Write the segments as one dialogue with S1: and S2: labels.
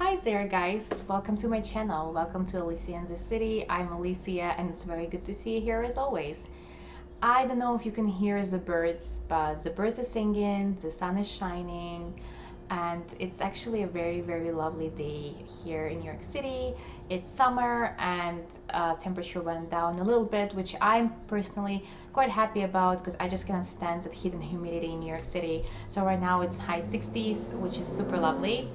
S1: Hi there guys, welcome to my channel. Welcome to Alicia in the City. I'm Alicia and it's very good to see you here as always. I don't know if you can hear the birds, but the birds are singing, the sun is shining, and it's actually a very lovely day here in New York City. It's summer and temperature went down a little bit, which I'm personally quite happy about because I just cannot stand that heat and humidity in New York City. So right now it's high 60s, which is super lovely.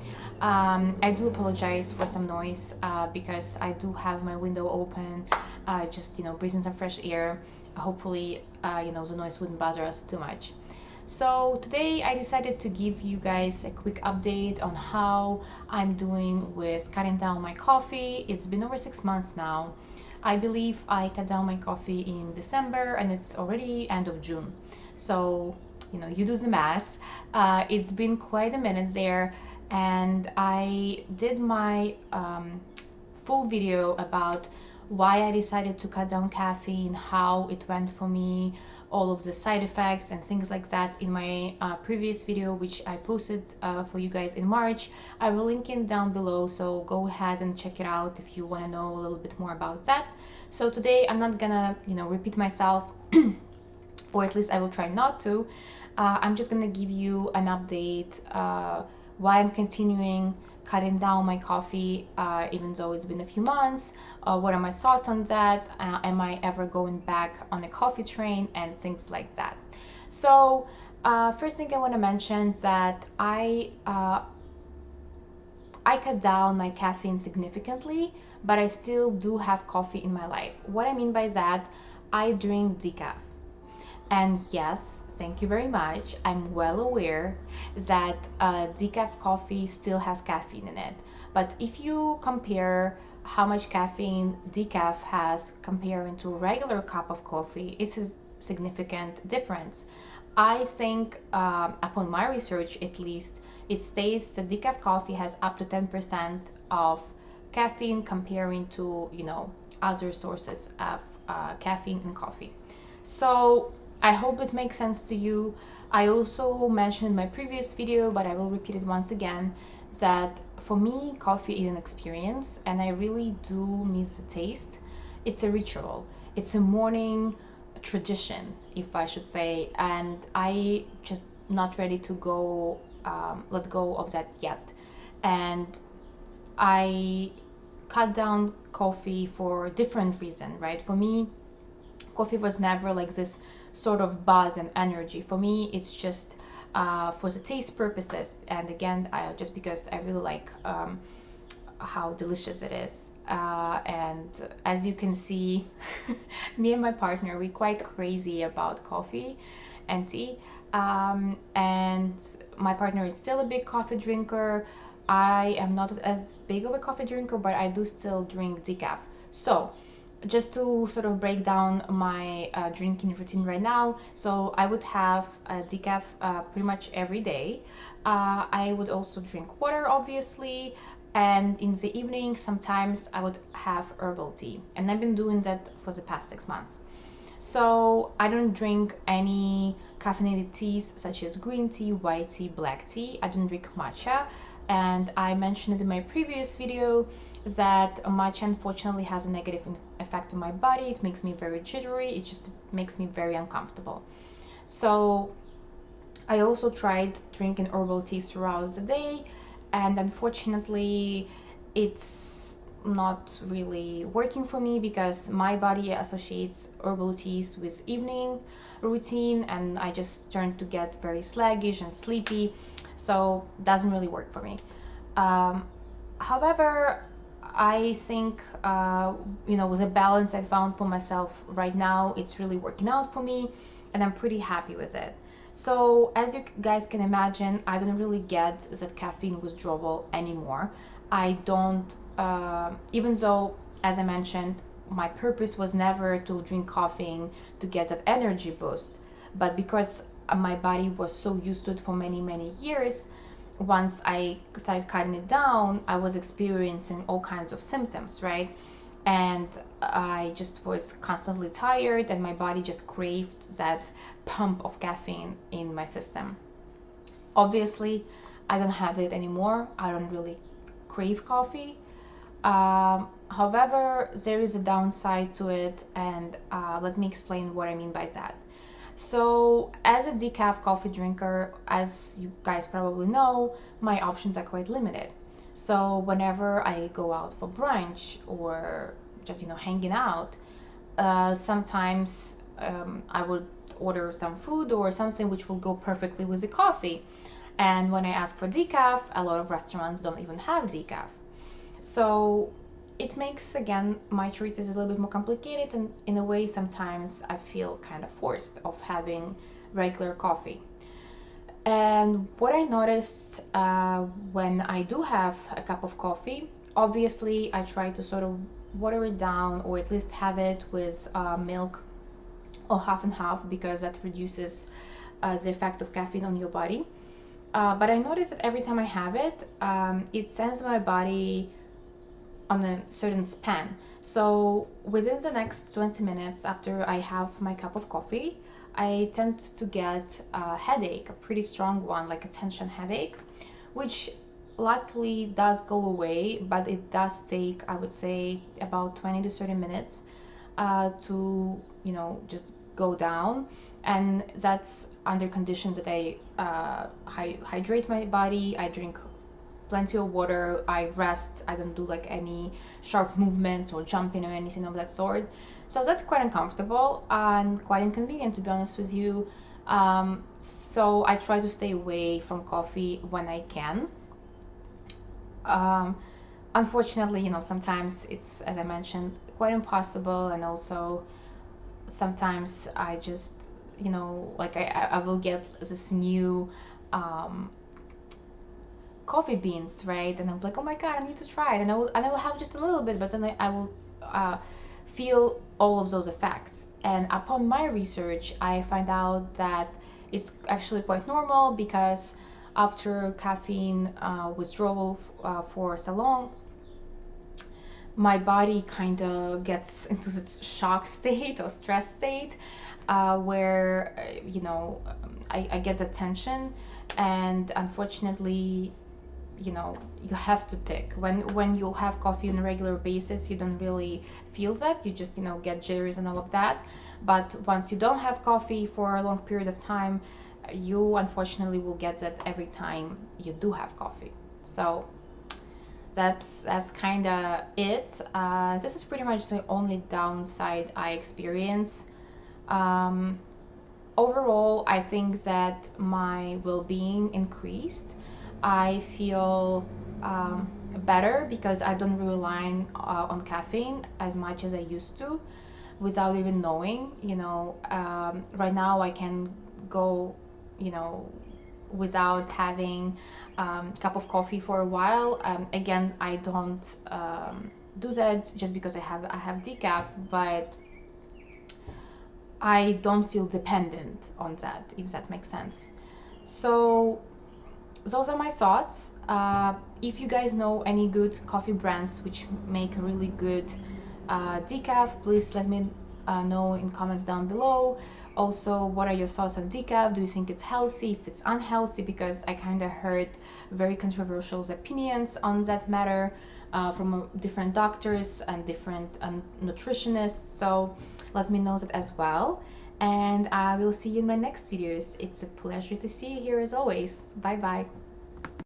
S1: I do apologize for some noise because I do have my window open, just breathing some fresh air. Hopefully the noise wouldn't bother us too much. So today I decided to give you guys a quick update on how I'm doing with cutting down my coffee. It's been over 6 months now. I believe I cut down my coffee in December and it's already end of June. So you do the math. It's been quite a minute there, and I did my full video about why I decided to cut down caffeine, how it went for me, all of the side effects and things like that in my previous video, which I posted for you guys in March. I will link it down below, so go ahead and check it out if you want to know a little bit more about that. So today I'm not gonna repeat myself or at least I will try not to. I'm just gonna give you an update why I'm continuing cutting down my coffee even though it's been a few months. What are my thoughts on that? Am I ever going back on a coffee train and things like that? So first thing I want to mention is that I cut down my caffeine significantly, but I still do have coffee in my life. What I mean by that, I drink decaf. And yes, thank you very much. I'm well aware that decaf coffee still has caffeine in it. But if you compare how much caffeine decaf has comparing to a regular cup of coffee, it's a significant difference. I think, upon my research at least, it states that decaf coffee has up to 10% of caffeine comparing to, other sources of caffeine in coffee. So I hope it makes sense to you. I also mentioned in my previous video, but I will repeat it once again, that for me, coffee is an experience and I really do miss the taste. It's a ritual. It's a morning tradition, if I should say, and I just not ready to go let go of that yet. And I cut down coffee for a different reason, right? For me, coffee was never like this sort of buzz and energy. For me, it's just for the taste purposes, and again, just because I really like how delicious it is. And as you can see, me and my partner, we're quite crazy about coffee and tea. And my partner is still a big coffee drinker. I am not as big of a coffee drinker, but I do still drink decaf. So just to sort of break down my drinking routine right now, so I would have decaf pretty much every day. I would also drink water, obviously, and in the evening sometimes I would have herbal tea, and I've been doing that for the past 6 months. So I don't drink any caffeinated teas such as green tea, white tea, black tea. I don't drink matcha, and I mentioned in my previous video that matcha unfortunately has a negative effect on my body. It makes me very jittery. It just makes me very uncomfortable. So I also tried drinking herbal teas throughout the day, and unfortunately it's not really working for me because my body associates herbal teas with evening routine, and I just tend to get very sluggish and sleepy, so it doesn't really work for me. However, I think with the balance I found for myself right now, it's really working out for me and I'm pretty happy with it. So as you guys can imagine, I don't really get that caffeine withdrawal anymore. I don't, even though, as I mentioned, my purpose was never to drink coffee to get that energy boost, but because my body was so used to it for many years, once I started cutting it down, I was experiencing all kinds of symptoms, right? And I just was constantly tired and my body just craved that pump of caffeine in my system. Obviously, I don't have it anymore. I don't really crave coffee. However, there is a downside to it, and let me explain what I mean by that. So, as a decaf coffee drinker, as you guys probably know, my options are quite limited. So, whenever I go out for brunch or just hanging out, sometimes I would order some food or something which will go perfectly with the coffee. And when I ask for decaf, a lot of restaurants don't even have decaf. So it makes, again, my choices a little bit more complicated, and in a way sometimes I feel kind of forced of having regular coffee. And what I noticed when I do have a cup of coffee, obviously I try to sort of water it down, or at least have it with milk, or half and half, because that reduces the effect of caffeine on your body. But I noticed that every time I have it, it sends my body on a certain span. So within the next 20 minutes after I have my cup of coffee, I tend to get a headache, a pretty strong one, like a tension headache, which luckily does go away, but it does take, I would say, about 20 to 30 minutes to, just go down. And that's under conditions that I hydrate my body, I drink plenty of water, I rest, I don't do like any sharp movements or jumping or anything of that sort. So that's quite uncomfortable and quite inconvenient, to be honest with you. So I try to stay away from coffee when I can. Unfortunately, sometimes it's, as I mentioned, quite impossible, and also sometimes I just, like I will get this new coffee beans, right? And I'm like, oh my god, I need to try it, and I will have just a little bit, but then I will feel all of those effects. And upon my research, I find out that it's actually quite normal, because after caffeine withdrawal for so long, my body kind of gets into this shock state or stress state, where I get the tension, and unfortunately, you have to pick. When you have coffee on a regular basis, you don't really feel that, you just get jitters and all of that. But once you don't have coffee for a long period of time, you unfortunately will get that every time you do have coffee. So that's kind of it. This is pretty much the only downside I experience. Overall, I think that my well-being increased. I feel better, because I don't rely on caffeine as much as I used to, without even knowing. Right now I can go, without having cup of coffee for a while. Again, I don't do that just because I have decaf, but I don't feel dependent on that, if that makes sense. So those are my thoughts. If you guys know any good coffee brands which make a really good decaf, please let me know in comments down below. Also, what are your thoughts on decaf? Do you think it's healthy, if it's unhealthy? Because I kind of heard very controversial opinions on that matter from different doctors and different nutritionists. So let me know that as well. And I will see you in my next videos. It's a pleasure to see you here as always. Bye bye.